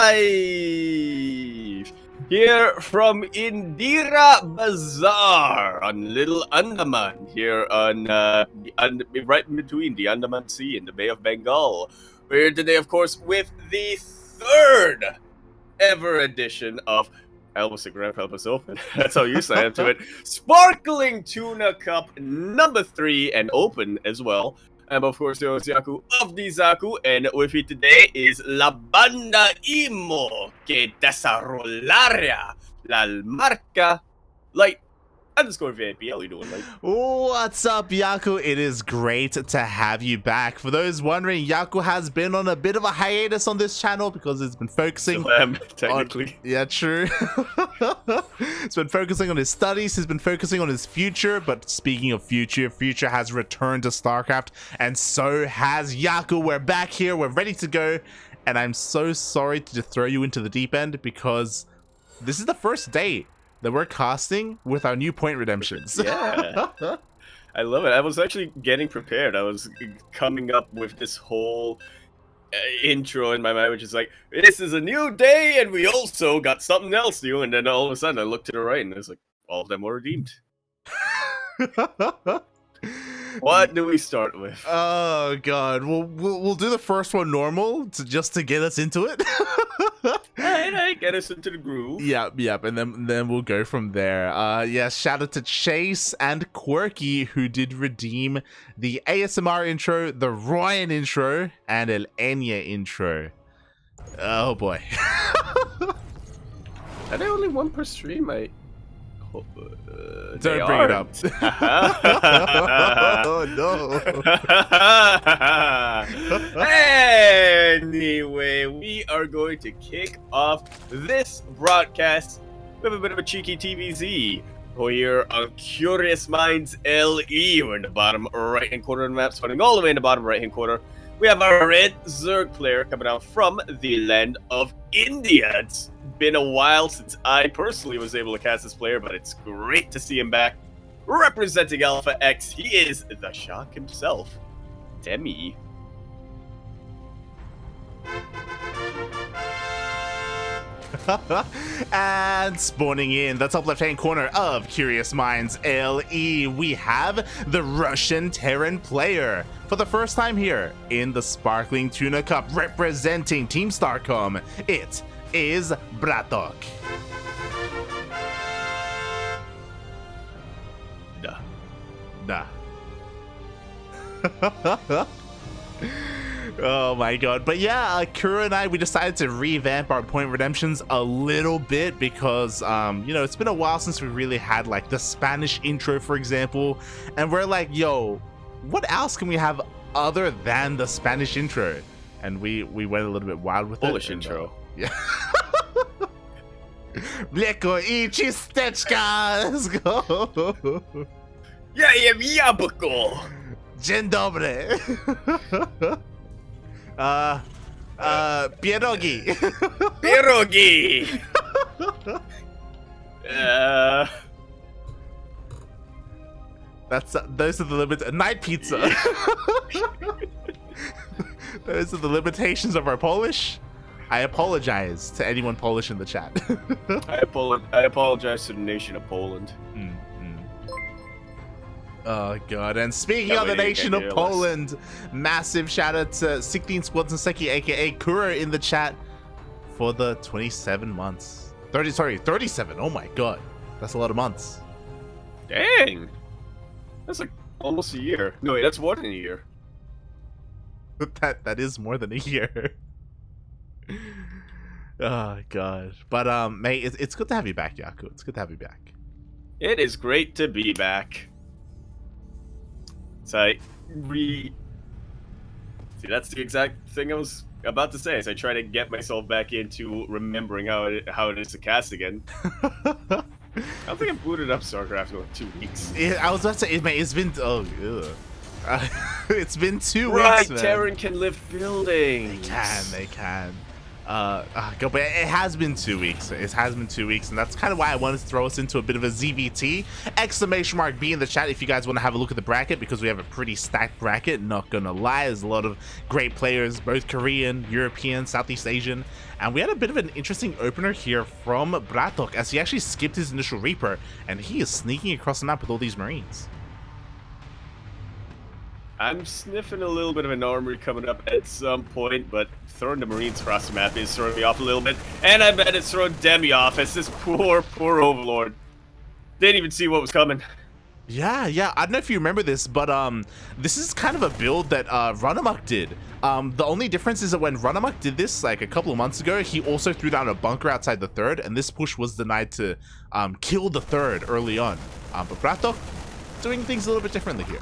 live here from Indira Bazaar on Little Andaman, here on right in between the Andaman Sea and the Bay of Bengal. We're here today, of course, with the third ever edition of, I almost said Grab Help Us Open. That's how you sign up to it. Sparkling Tuna Cup number 3 and open as well. I'm of course the Yakuzaku of the Zaku, and with me today is La Banda Imo que desarrollaría la marca Light _ VIP. How you doing, Light? What's up, Yaku? It is great to have you back. For those wondering, Yaku has been on a bit of a hiatus on this channel because it's been focusing technically. Yeah, true. It's been focusing on his studies, he's been focusing on his future, but speaking of future has returned to StarCraft, and so has Yaku. We're back here, we're ready to go, and I'm so sorry to throw you into the deep end because this is the first day that we're casting with our new point redemptions. Yeah. I love it. I was actually getting prepared. I was coming up with this whole intro in my mind, which is like, this is a new day, and we also got something else new. And then all of a sudden, I looked to the right, and it's like, all of them were redeemed. What do we start with? Oh god, we'll do the first one normal just to get us into it. Alright, get us into the groove. Yep, and then we'll go from there. Yeah, shout out to Chase and Quirky who did redeem the ASMR intro, the Ryan intro, and El Enya intro. Oh boy. Are they only one per stream? Don't bring it up. Oh no. Anyway, we are going to kick off this broadcast with a bit of a cheeky TVZ. We're here on Curious Minds LE. We're in the bottom right hand corner of the map, starting all the way in the bottom right hand corner. We have our red Zerg player coming out from the land of India. It's been a while since I personally was able to cast this player, but it's great to see him back. Representing Alpha X, he is the Shock himself, Demi. And spawning in the top left hand corner of Curious Minds LE, we have the Russian Terran player. For the first time here in the Sparkling Tuna Cup, representing Team Starcom, it is BratOK. Nah. Oh my god. But yeah, Kura and I, we decided to revamp our point redemptions a little bit because you know, it's been a while since we really had like the Spanish intro, for example, and we're like, yo, what else can we have other than the Spanish intro? And we went a little bit wild with Polish it. intro. Yeah. Mleko I chisteczka. Let's go. Ja jem jabłko. Dzień dobry. Pierogi. Pierogi. Those are the limits. Night pizza. Those are the limitations of our Polish. I apologize to anyone Polish in the chat. I apologize to the nation of Poland. Oh god, and speaking of the nation of Poland, massive shout out to 16 Squads and Seki, aka Kura, in the chat for the 27 months. 37. Oh my god. That's a lot of months. Dang. That's like almost a year. No, wait, that's more than a year. That is more than a year. Oh god. But mate, it's good to have you back, Yaku. It's good to have you back. It is great to be back. So see, that's the exact thing I was about to say. As I try to get myself back into remembering how it is to cast again. I don't think I booted up StarCraft in like 2 weeks. I was about to say, mate, it's been it's been 2 weeks. Right, man. Terran can lift buildings. They can. God, but it has been 2 weeks. It has been 2 weeks, and that's kind of why I wanted to throw us into a bit of a ZvT. Exclamation mark B in the chat if you guys want to have a look at the bracket, because we have a pretty stacked bracket. Not gonna lie, there's a lot of great players, both Korean, European, Southeast Asian, and we had a bit of an interesting opener here from BratOK as he actually skipped his initial Reaper, and he is sneaking across the map with all these Marines. I'm sniffing a little bit of an armory coming up at some point, but throwing the Marines across the map is throwing me off a little bit. And I bet it's throwing Demi off as this poor Overlord didn't even see what was coming. Yeah, I don't know if you remember this, but this is kind of a build that RunAmok did. The only difference is that when RunAmok did this like a couple of months ago, he also threw down a bunker outside the third, and this push was denied to kill the third early on. But BratOK doing things a little bit differently here.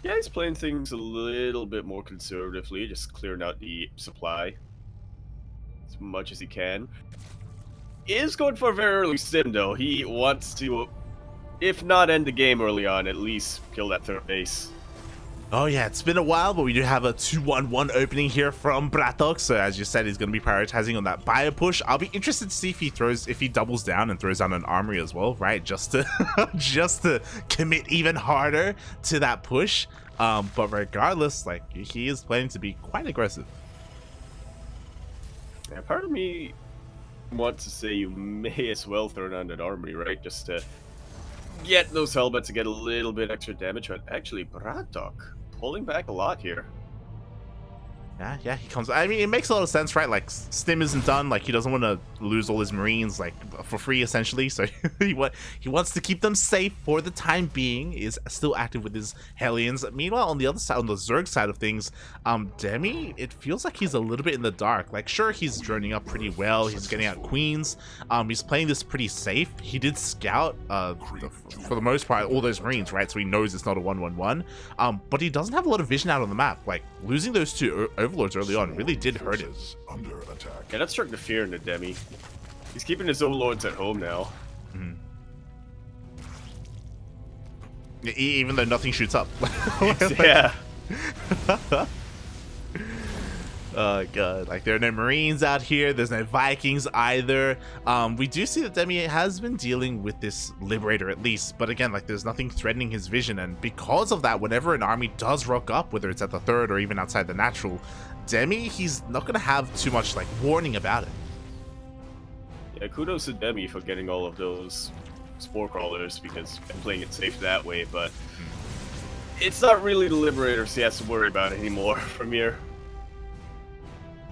Yeah, he's playing things a little bit more conservatively, just clearing out the supply as much as he can. He is going for a very early stim, though. He wants to, if not end the game early on, at least kill that third base. Oh yeah, it's been a while, but we do have a 2-1-1 opening here from BratOK. So as you said, he's going to be prioritizing on that bio push. I'll be interested to see if he doubles down and throws down an armory as well, right? Just to just to commit even harder to that push. But regardless, like, he is planning to be quite aggressive. Yeah, part of me wants to say you may as well throw down that armory, right? Just to get those helmets to get a little bit extra damage. But actually, BratOK pulling back a lot here. Yeah, he comes. I mean, it makes a lot of sense, right? Like, Stim isn't done. Like, he doesn't want to lose all his Marines, like, for free, essentially. So he wants to keep them safe for the time being. He is still active with his Hellions. Meanwhile, on the other side, on the Zerg side of things, Demi, it feels like he's a little bit in the dark. Like, sure, he's droning up pretty well. He's getting out Queens. He's playing this pretty safe. He did scout, for the most part, all those Marines, right? So he knows it's not a 1-1-1. But he doesn't have a lot of vision out on the map. Like, losing those two Overlords early on really did hurt him. Yeah, that struck the fear into Demi. He's keeping his Overlords at home now. Even though nothing shoots up. Yeah. Oh god, like, there are no Marines out here, there's no Vikings either. We do see that Demi has been dealing with this Liberator at least, but again, like, there's nothing threatening his vision, and because of that, whenever an army does rock up, whether it's at the third or even outside the natural, Demi, he's not gonna have too much, like, warning about it. Yeah, kudos to Demi for getting all of those Spore Crawlers, because I'm playing it safe that way, but it's not really the Liberators he has to worry about anymore from here.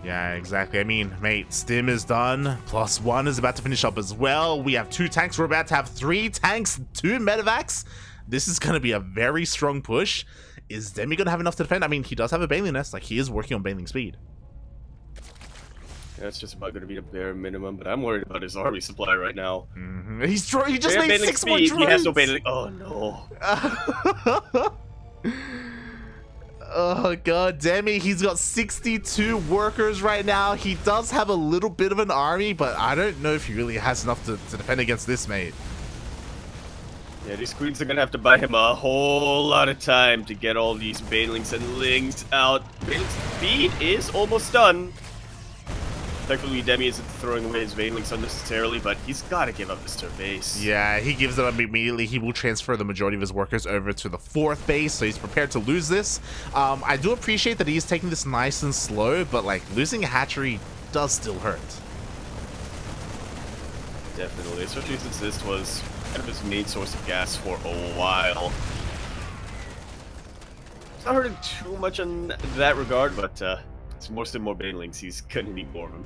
Yeah, exactly. I mean, mate, Stim is done. +1 is about to finish up as well. We have 2 tanks. We're about to have 3 tanks, 2 medevacs. This is going to be a very strong push. Is Demi going to have enough to defend? I mean, he does have a Baneling Nest. Like, he is working on Baneling speed. That's just about going to be the bare minimum, but I'm worried about his army supply right now. He just made 6 more drones. He has no Baneling. Oh, no. Oh god, Demi, he's got 62 workers right now. He does have a little bit of an army, but I don't know if he really has enough to defend against this, mate. Yeah, these Queens are gonna have to buy him a whole lot of time to get all these Banelings and Lings out. Baneling speed is almost done. Thankfully, Demi isn't throwing away his Banelings unnecessarily, but he's got to give up his third base. Yeah, he gives them up immediately. He will transfer the majority of his workers over to the 4th base, so he's prepared to lose this. I do appreciate that he's taking this nice and slow, but, like, losing a hatchery does still hurt. Definitely, especially since this was kind of his main source of gas for a while. It's not hurting too much in that regard, but it's more and more Banelings. He's gonna need more of them.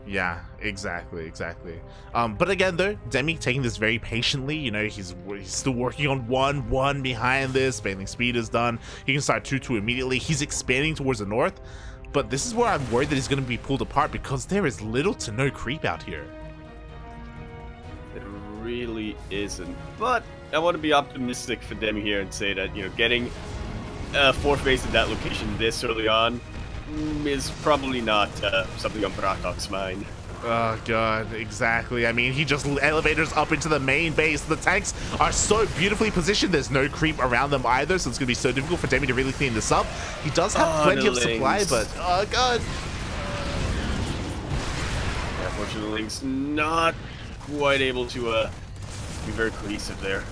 Yeah, exactly. But again, though, Demi taking this very patiently. You know, he's still working on 1-1 behind this. Baneling speed is done. He can start 2-2 immediately. He's expanding towards the north. But this is where I'm worried that he's going to be pulled apart, because there is little to no creep out here. It really isn't. But I want to be optimistic for Demi here and say that, you know, getting a 4th base in that location this early on is probably not something on BratOK's mind. Oh god, exactly. I mean, he just elevators up into the main base. The tanks are so beautifully positioned. There's no creep around them either, so it's gonna be so difficult for Demi to really clean this up. He does have plenty of supply, but oh god. Unfortunately, Link's not quite able to be very cohesive there.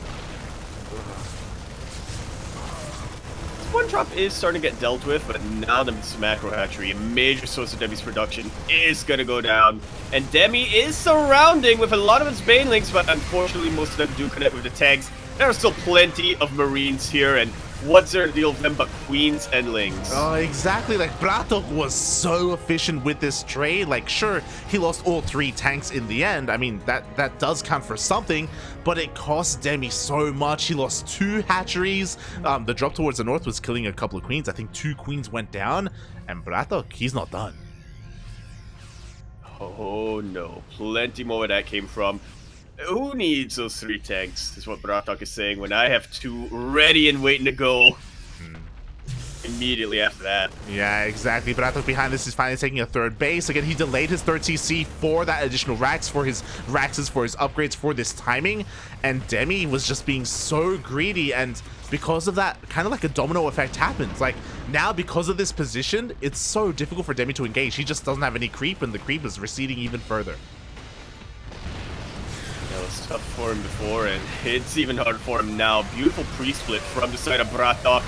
One drop is starting to get dealt with, but now the macro hatchery, a major source of Demi's production, is gonna go down. And Demi is surrounding with a lot of its banelings, but unfortunately most of them do connect with the tanks. There are still plenty of Marines here, and what's their deal with them but queens and lings? Oh, exactly. Like, BratOK was so efficient with this trade. Like, sure, he lost all 3 tanks in the end. I mean, that does count for something, but it cost Demi so much. He lost 2 hatcheries. The drop towards the north was killing a couple of queens. I think 2 queens went down, and BratOK, he's not done. Oh no, plenty more where that came from. Who needs those 3 tanks, is what BratOK is saying, when I have 2 ready and waiting to go immediately after that. Yeah, exactly. BratOK behind this is finally taking a 3rd base. Again, he delayed his 3rd CC for that additional racks, for his upgrades, for this timing. And Demi was just being so greedy, and because of that, kind of like a domino effect happens. Like, now because of this position, it's so difficult for Demi to engage. He just doesn't have any creep, and the creep is receding even further. It was tough for him before, and it's even hard for him now. Beautiful pre-split from the side of BratOK.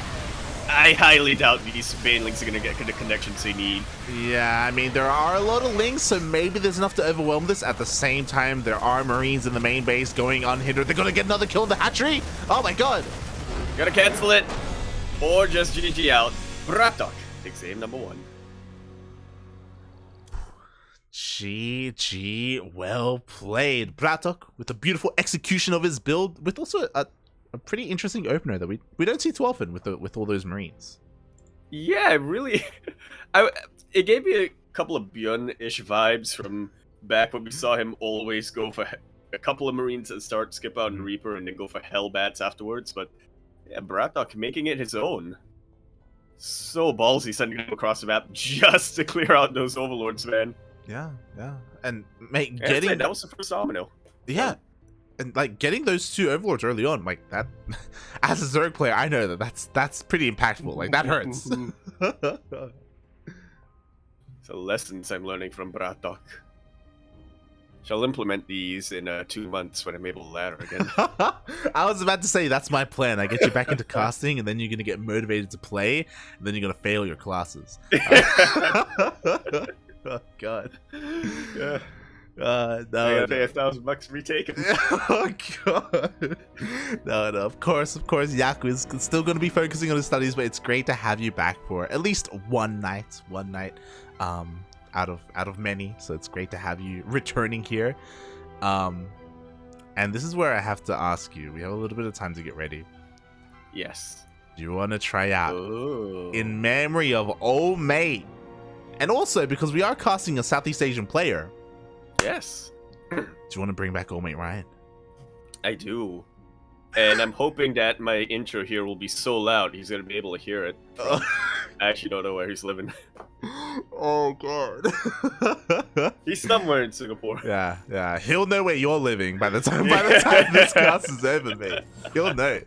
I highly doubt these banelings are going to get the connections they need. Yeah, I mean, there are a lot of links, so maybe there's enough to overwhelm this. At the same time, there are Marines in the main base going unhindered. They're going to get another kill in the hatchery. Oh my god. Gotta cancel it, or just GG out. BratOK takes aim number 1. GG, well played. BratOK with a beautiful execution of his build, with also a pretty interesting opener that we don't see too often with all those Marines. Yeah, really. It gave me a couple of Bjorn-ish vibes from back when we saw him always go for a couple of Marines at the start, skip out and Reaper, and then go for Hellbats afterwards. But yeah, BratOK making it his own. So ballsy sending him across the map just to clear out those Overlords, man. Yeah, and mate, that was the first domino. Yeah. And like getting those 2 Overlords early on, like that, as a Zerg player, I know that's pretty impactful. Like, that hurts. So lessons I'm learning from BratOK. Shall implement these in 2 months when I'm able to ladder again. I was about to say that's my plan. I get you back into casting, and then you're gonna get motivated to play, and then you're gonna fail your classes. Oh god. Yeah. No, I gotta pay $1,000 retake. Oh god. No, of course, Yaku is still going to be focusing on his studies, but it's great to have you back for at least one night, out of many. So it's great to have you returning here. And this is where I have to ask you. We have a little bit of time to get ready. Yes. Do you want to try out Ooh. in memory of old mate? And also because we are casting a Southeast Asian player. Yes. Do you want to bring back old mate Ryan? I do. And I'm hoping that my intro here will be so loud he's going to be able to hear it. I actually don't know where he's living. Oh god. He's somewhere in Singapore. Yeah. He'll know where you're living by the time this cast is over, mate. He'll know.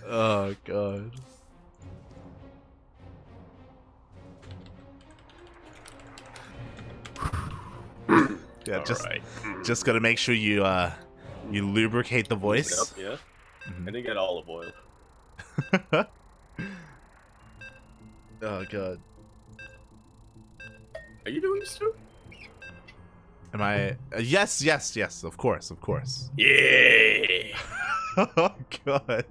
Oh god. Yeah, just gotta make sure you lubricate the voice. Yeah. I didn't get olive oil. Oh god. Are you doing this too? Am I? Yes. Of course. Yeah. Oh god.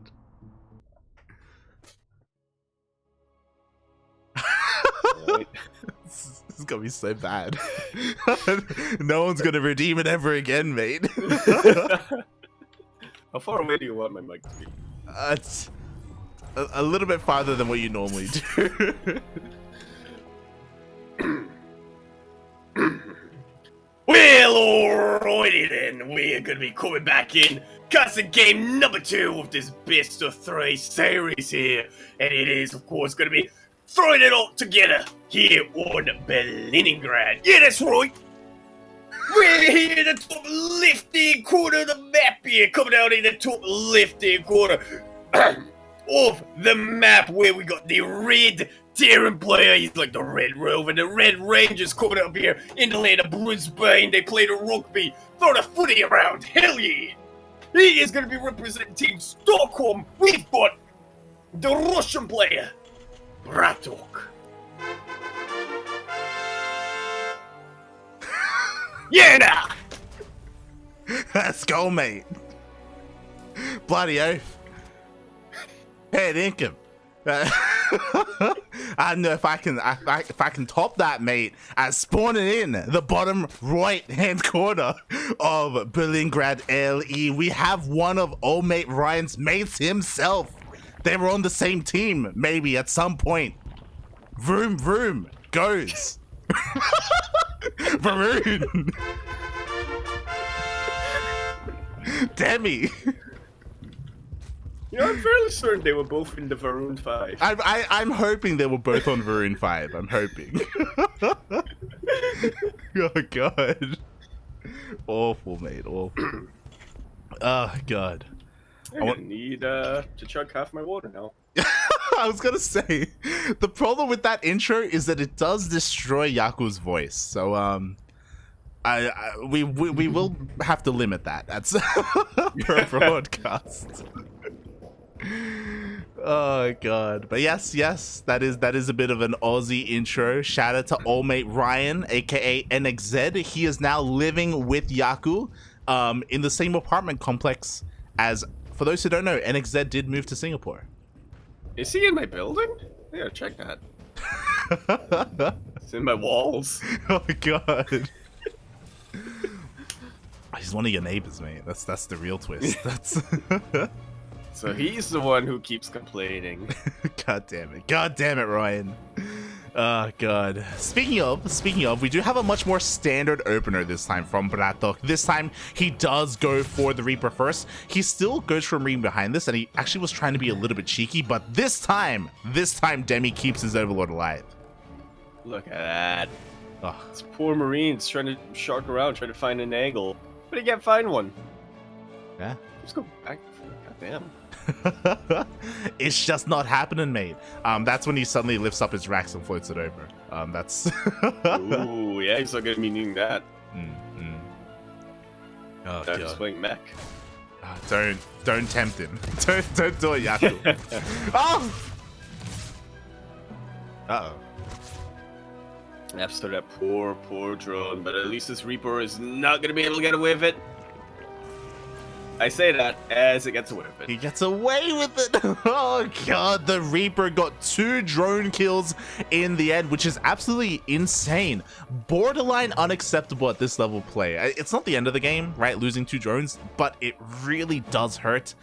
This is gonna be so bad. No one's gonna redeem it ever again, mate. How far away do you want my mic to be? It's a little bit farther than what you normally do. Well, alrighty then, we're gonna be coming back in casting game number 2 of this best of 3 series here, and it is, of course, gonna be throwing it all together here on Berlingrad. Yeah, that's right. We're here in the top left-hand corner of the map here, coming out in the top left-hand corner of the map where we got the red Daring player, he's like the Red Rover, the Red Rangers coming up here in the land of Brisbane. They play the rugby, throw the footy around. Hell yeah! He is going to be representing Team Stockholm. We've got the Russian player, BratOK. Yeah, nah. Let's go, mate. Bloody oath. Head income. I don't know if I can top that, mate. As spawning in the bottom right hand corner of Berlingrad LE, we have one of old mate Ryan's mates himself. They were on the same team, maybe at some point. Vroom vroom goes. Varun. Demi. You know, I'm fairly certain they were both in the Varun 5. I'm hoping they were both on Varun 5. I'm hoping. Oh god. Awful, mate. Awful. Oh god. I need to chug half my water now. I was gonna say, the problem with that intro is that it does destroy Yaku's voice. So we will have to limit that. That's per broadcast. Oh god. But yes, that is a bit of an Aussie intro. Shout out to old mate Ryan, aka NXZ. He is now living with Yaku in the same apartment complex as, for those who don't know, NXZ did move to Singapore. Is he in my building? Yeah, check that. It's in my walls. Oh god. He's one of your neighbors, mate. That's the real twist. That's So he's the one who keeps complaining. God damn it, Ryan. Oh god. Speaking of, we do have a much more standard opener this time from BratOK. This time he does go for the Reaper first. He still goes for Marine behind this, and he actually was trying to be a little bit cheeky, but this time Demi keeps his Overlord alive. Look at that. Oh. This poor Marine's trying to shark around, trying to find an angle, but he can't find one. Yeah. Let's go back. God damn. It's just not happening, mate. That's when he suddenly lifts up his racks and floats it over. That's Ooh, yeah, he's not gonna be needing that. Oh I'm just god. playing mech. Don't tempt him. Don't do it, Yaku. Oh! Uh-oh. After that poor drone, but at least this Reaper is not gonna be able to get away with it. I say that as it gets away with it. He gets away with it. Oh god, the Reaper got 2 drone kills in the end, which is absolutely insane. Borderline unacceptable at this level of play. It's not the end of the game, right? Losing 2 drones, but it really does hurt.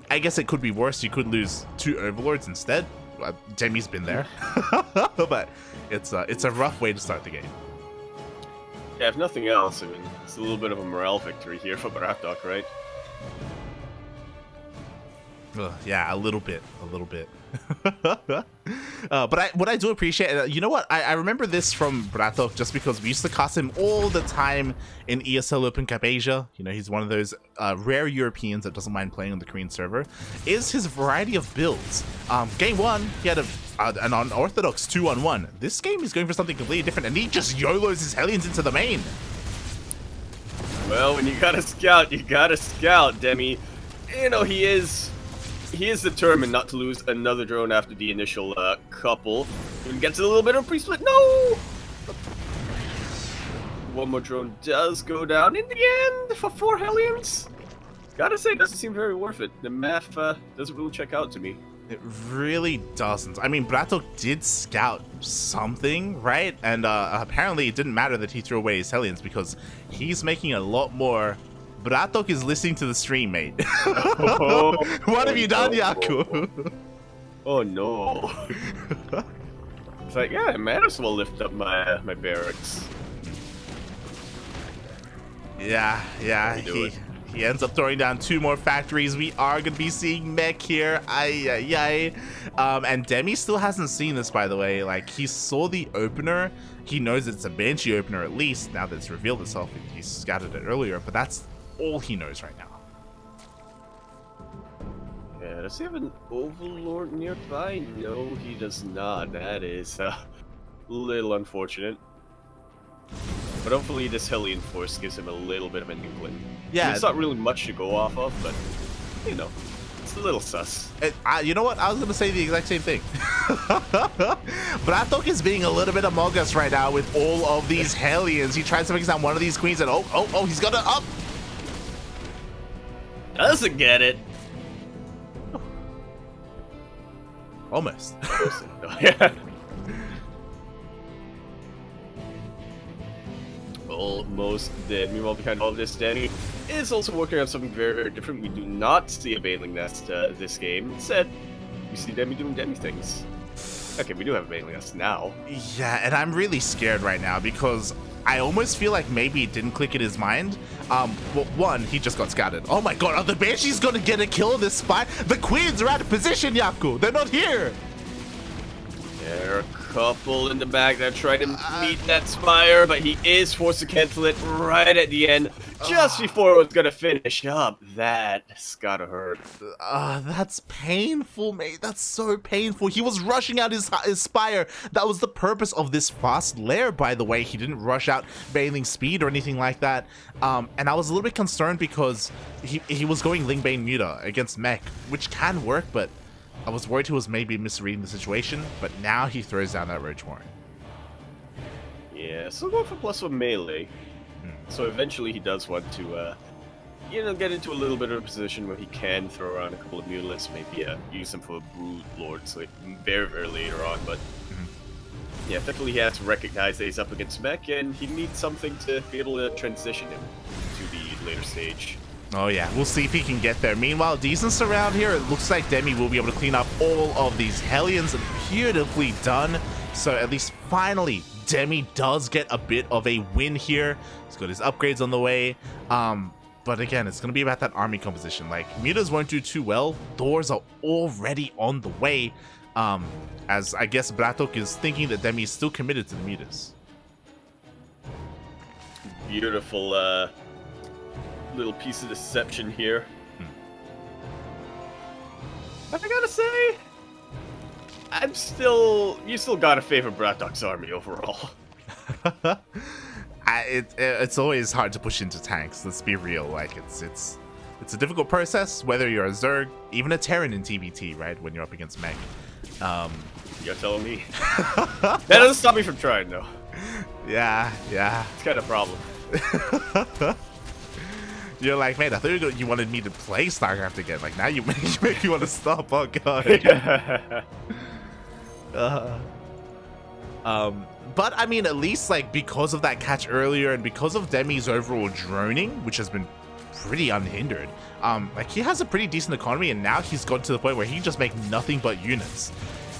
I guess it could be worse. You could lose 2 Overlords instead. Demi's been there. But it's a rough way to start the game. Yeah, if nothing else, I mean, it's a little bit of a morale victory here for BratOK, right? Yeah, a little bit. But what I do appreciate, you know what? I remember this from BratOK just because we used to cast him all the time in ESL Open Cup Asia. You know, he's one of those rare Europeans that doesn't mind playing on the Korean server. Is his variety of builds. Game 1, he had an unorthodox 2-on-1. This game he's going for something completely different, and he just YOLOs his Hellions into the main. Well, when you gotta scout, Demi. You know, he is determined not to lose another drone after the initial couple. He gets a little bit of pre-split. No! One more drone does go down in the end for 4 Hellions. Gotta say, it doesn't seem very worth it. The math doesn't really check out to me. It really doesn't. I mean, BratOK did scout something, right? And apparently it didn't matter that he threw away his Hellions because he's making a lot more. BratOK is listening to the stream, mate. What have you done, Yaku? Oh no. It's like, yeah, I might as well lift up my barracks. Yeah, he ends up throwing down 2 more factories. We are going to be seeing mech here. And Demi still hasn't seen this, by the way. Like, he saw the opener. He knows it's a Banshee opener, at least, now that it's revealed itself. He scouted it earlier, but that's all he knows right now. Yeah, does he have an Overlord nearby? No, he does not. That is a little unfortunate. But hopefully this Hellion Force gives him a little bit of an inkling. Yeah. I mean, it's not really much to go off of, but, you know, it's a little sus. You know what? I was going to say the exact same thing. BratOK is being a little bit among us right now with all of these Hellions. He tries to fix down one of these queens and oh, he's got it up. Doesn't get it. Almost. Yeah. Almost dead. Meanwhile, behind all of this, Demi is also working on something very, very different. We do not see a Baneling Nest this game. Instead, we see Demi doing Demi things. Okay, we do have a Baneling Nest now. Yeah, and I'm really scared right now because I almost feel like maybe it didn't click in his mind. Well, one, he just got scattered. Oh my god, are the Banshees gonna get a kill in this spot? The queens are out of position, Yaku. They're not here. There are a couple in the back that try to meet that Spire, but he is forced to cancel it right at the end, just before it was gonna finish up. That's gotta hurt. That's painful, mate. That's so painful. He was rushing out his Spire. That was the purpose of this fast lair, by the way. He didn't rush out Baneling speed or anything like that. And I was a little bit concerned because he was going Lingbane Muta against Mech, which can work, but I was worried he was maybe misreading the situation, but now he throws down that Roach Warren. Yeah, so going for +1 melee. So eventually he does want to, you know, get into a little bit of a position where he can throw around a couple of Mutalisks, maybe use them for a Brood Lord, so very, very later on, but yeah, effectively he has to recognize that he's up against Mech, and he needs something to be able to transition him to the later stage. Oh yeah, we'll see if he can get there. Meanwhile, decent surround here. It looks like Demi will be able to clean up all of these Hellions. Beautifully done. So at least finally, Demi does get a bit of a win here. He's got his upgrades on the way. But again, it's going to be about that army composition. Like, Mutas won't do too well. Doors are already on the way. As I guess BratOK is thinking that Demi is still committed to the Mutas. Beautiful, little piece of deception here. But I gotta say, you still gotta favor BratOK's army overall. It's always hard to push into tanks. Let's be real. Like it's a difficult process. Whether you're a Zerg, even a Terran in TvT, right? When you're up against Mech. You're telling me that doesn't stop me from trying, though. Yeah. It's kind of a problem. You're like, man, I thought you wanted me to play StarCraft again. Like, now you make me want to stop. Oh, God. But, I mean, at least, like, because of that catch earlier and because of Demi's overall droning, which has been pretty unhindered, like, he has a pretty decent economy, and now he's gotten to the point where he can just make nothing but units.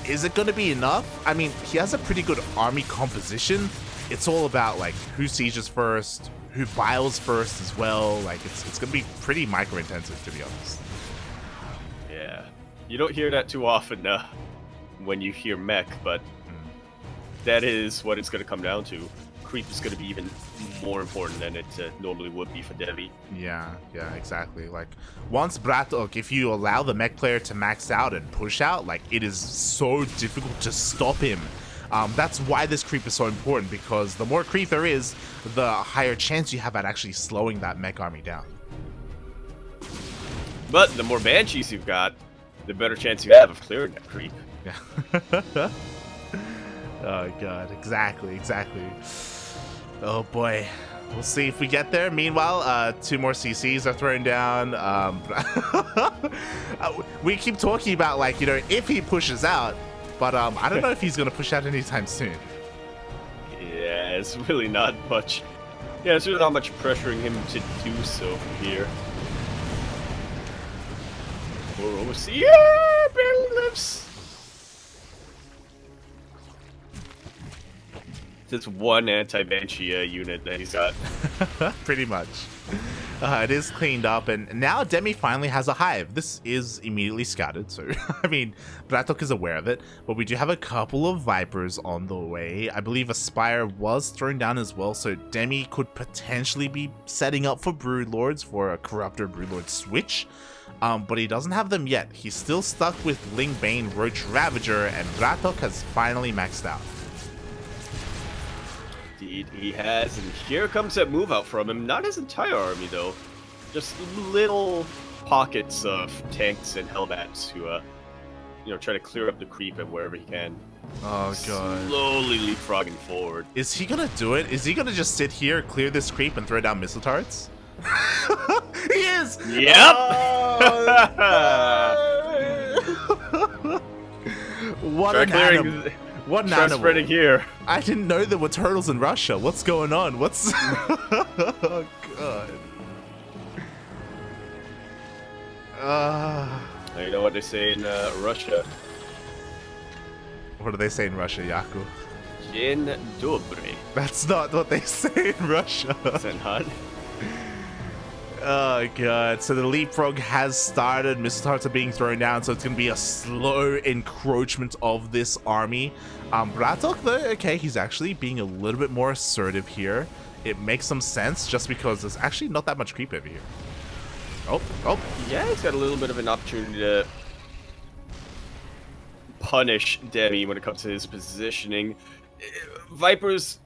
Is it going to be enough? I mean, he has a pretty good army composition. It's all about, like, who sieges first, who biles first as well. Like, it's gonna be pretty micro-intensive, to be honest. Yeah. You don't hear that too often when you hear Mech, but that is what it's gonna come down to. Creep is gonna be even more important than it normally would be for Demi. Yeah, exactly. Like, once BratOK, if you allow the Mech player to max out and push out, like, it is so difficult to stop him. That's why this creep is so important, because the more creep there is, the higher chance you have at actually slowing that Mech army down. But the more Banshees you've got, the better chance you have of clearing that creep. Yeah. Oh god, exactly. Oh boy. We'll see if we get there. Meanwhile, 2 more CCs are thrown down. We keep talking about, like, you know, if he pushes out, but I don't know if he's going to push out anytime soon. Yeah, it's really not much. Yeah, it's really not much pressuring him to do so from here. We're almost... Yeah! Barely lives! Just one anti-Banshee unit that he's got. Pretty much. It is cleaned up, and now Demi finally has a hive. This is immediately scouted, so I mean, BratOK is aware of it, but we do have a couple of Vipers on the way. I believe a Spire was thrown down as well, so Demi could potentially be setting up for Broodlords for a Corruptor Broodlord switch, but he doesn't have them yet. He's still stuck with Ling Bane, Roach Ravager, and BratOK has finally maxed out. Indeed, he has, and here comes that move out from him. Not his entire army, though. Just little pockets of tanks and Hellbats who, try to clear up the creep and wherever he can. Oh, God. Slowly leapfrogging forward. Is he gonna do it? Is he gonna just sit here, clear this creep, and throw down missile turrets? He is! Yep! Oh, what an animal. What an animal. Spreading here. I didn't know there were turtles in Russia. What's going on? What's... Oh, God. You know what they say in Russia? What do they say in Russia, Yaku? Dzień dobry. That's not what they say in Russia. Is that not? Oh, God. So the leapfrog has started. Missile turrets are being thrown down, so it's going to be a slow encroachment of this army. BratOK, though, okay, he's actually being a little bit more assertive here. It makes some sense just because there's actually not that much creep over here. Oh. Yeah, he's got a little bit of an opportunity to punish Demi when it comes to his positioning. Vipers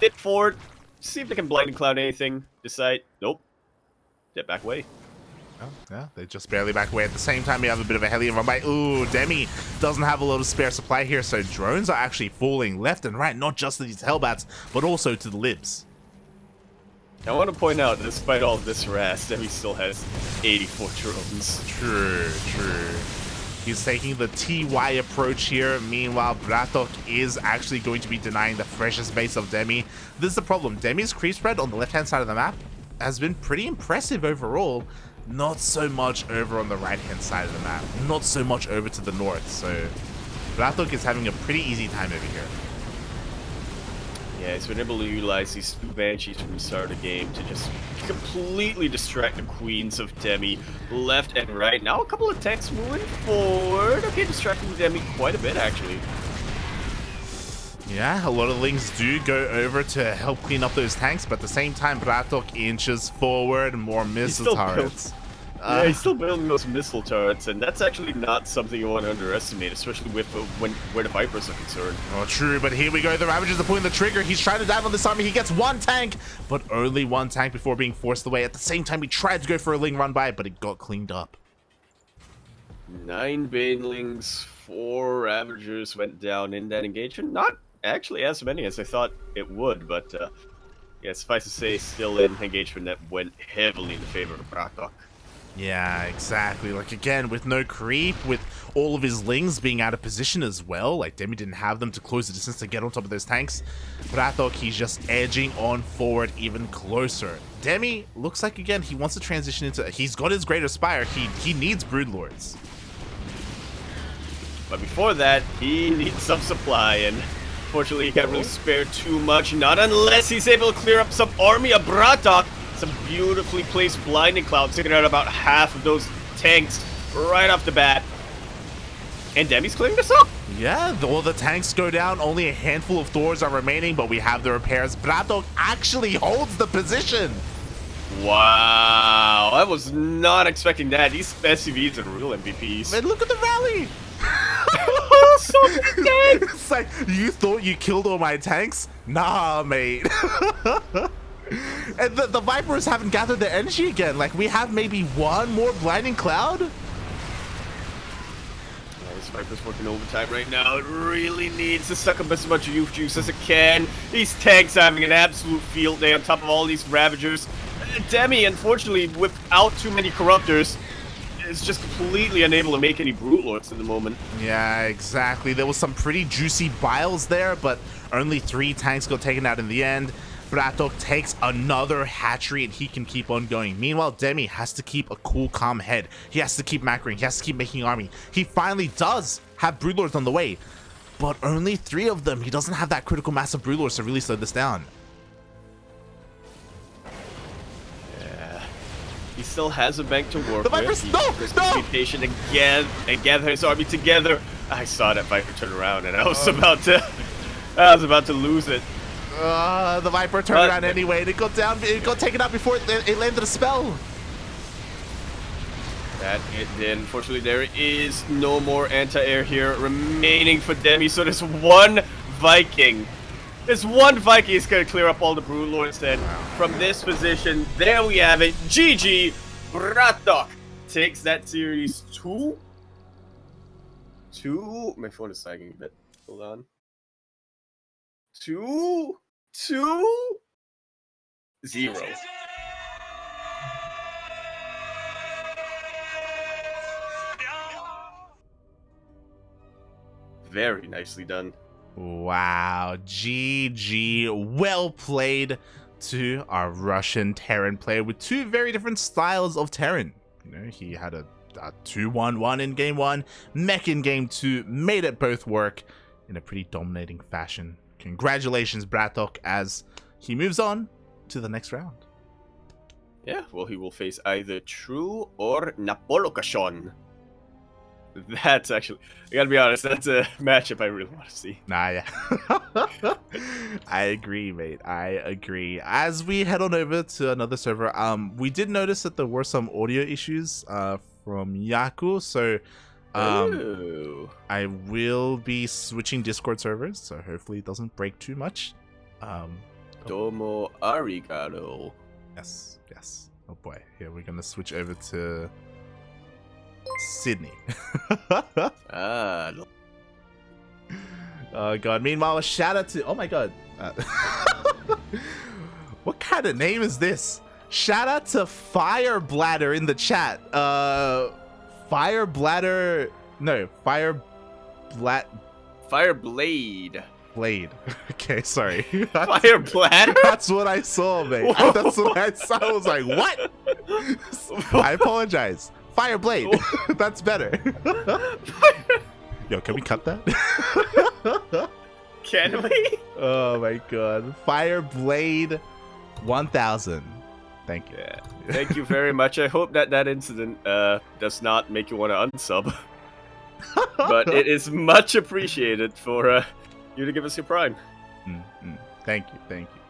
dip forward, see if they can blind and cloud anything. Decide, nope. Get back away. Oh, yeah, they just barely back away. At the same time, we have a bit of a Hellion run by. Ooh, Demi doesn't have a lot of spare supply here, so drones are actually falling left and right, not just to these Hellbats, but also to the Libs. I want to point out, despite all this harass, Demi still has 84 drones. True. He's taking the TY approach here. Meanwhile, BratOK is actually going to be denying the freshest base of Demi. This is the problem. Demi's creep spread on the left-hand side of the map has been pretty impressive overall. Not so much over on the right-hand side of the map. Not so much over to the north. So BratOK is having a pretty easy time over here. Yeah, he's been able to utilize these two Banshees from the start of the game to just completely distract the queens of Demi left and right. Now a couple of tanks moving forward. Okay, distracting Demi quite a bit, actually. Yeah, a lot of Lings do go over to help clean up those tanks, but at the same time, BratOK inches forward, more missile turrets. Yeah, he's still building those missile turrets, and that's actually not something you want to underestimate, especially with where the Vipers are concerned. Oh, true, but here we go. The Ravagers are pulling the trigger. He's trying to dive on this army. He gets one tank, but only one tank before being forced away. At the same time, he tried to go for a Ling run by, but it got cleaned up. 9 Banelings, 4 Ravagers went down in that engagement. Not actually as many as I thought it would, but yeah, suffice to say, still an engagement that went heavily in favor of BratOK. Yeah, exactly. Like, again, with no creep, with all of his Lings being out of position as well. Like, Demi didn't have them to close the distance to get on top of those tanks. BratOK, he's just edging on forward even closer. Demi looks like, again, he wants to transition into... He's got his Greater Spire. He needs Broodlords. But before that, he needs some supply, and fortunately he can't really spare too much. Not unless he's able to clear up some army of BratOK. Some beautifully placed blinding clouds, taking out about half of those tanks right off the bat. And Demi's clearing this up. Yeah, all the tanks go down. Only a handful of Thors are remaining, but we have the repairs. BratOK actually holds the position. Wow, I was not expecting that. These SCVs are real MVPs. Man, look at the rally. So dead. It's like, you thought you killed all my tanks? Nah, mate. And the Vipers haven't gathered their energy again. Like, we have maybe one more blinding cloud. Yeah, this Viper's working overtime right now. It really needs to suck up as much youth juice as it can. These tanks having an absolute field day on top of all these Ravagers. Demi, unfortunately, without too many Corruptors, is just completely unable to make any Broodlords at the moment. Yeah, exactly. There was some pretty juicy biles there, but only 3 tanks got taken out in the end. BratOK takes another hatchery and he can keep on going. Meanwhile, Demi has to keep a cool, calm head. He has to keep macroing. He has to keep making army. He finally does have Broodlords on the way, but only 3 of them. He doesn't have that critical mass of Broodlords to really slow this down. Yeah. He still has a bank to work The Viper's with. no! Be patient again and gather his army together. I saw that Viper turn around and I was about to lose it. The Viper turned around anyway. It got down. It got taken out before it landed a spell. That it did. Unfortunately, there is no more anti-air here remaining for Demi. So there's one Viking. There's one Viking is going to clear up all the Brood Lords then. From this position, there we have it. GG. BratOK takes that series 2. My phone is sagging a bit. Hold on. 2-0. Very nicely done. Wow, GG, well played to our Russian Terran player with two very different styles of Terran. You know, he had a 2-1-1 in game 1, mech in game 2, made it both work in a pretty dominating fashion. Congratulations, BratOK, as he moves on to the next round. Yeah, well, he will face either True or Napolokashon. That's actually, I gotta be honest, that's a matchup I really want to see. Nah, yeah. I agree, mate. I agree. As we head on over to another server, we did notice that there were some audio issues from Yaku, so I will be switching Discord servers, so hopefully it doesn't break too much. Domo arigato. Yes, yes. Oh boy, here we're gonna switch over to Sydney. Oh god. Meanwhile, a shout out to, oh my god, what kind of name is this? Shout out to Firebladder in the chat. Fireblade. Blade. Okay, sorry. Firebladder? That's what I saw, mate. That's what I saw. I was like, what? I apologize. Fireblade. That's better. Yo, can we cut that? Can we? Oh my god. Fireblade 1000. Thank you. Yeah. Thank you very much. I hope that that incident does not make you want to unsub. But it is much appreciated for you to give us your prime. Thank you. Thank you.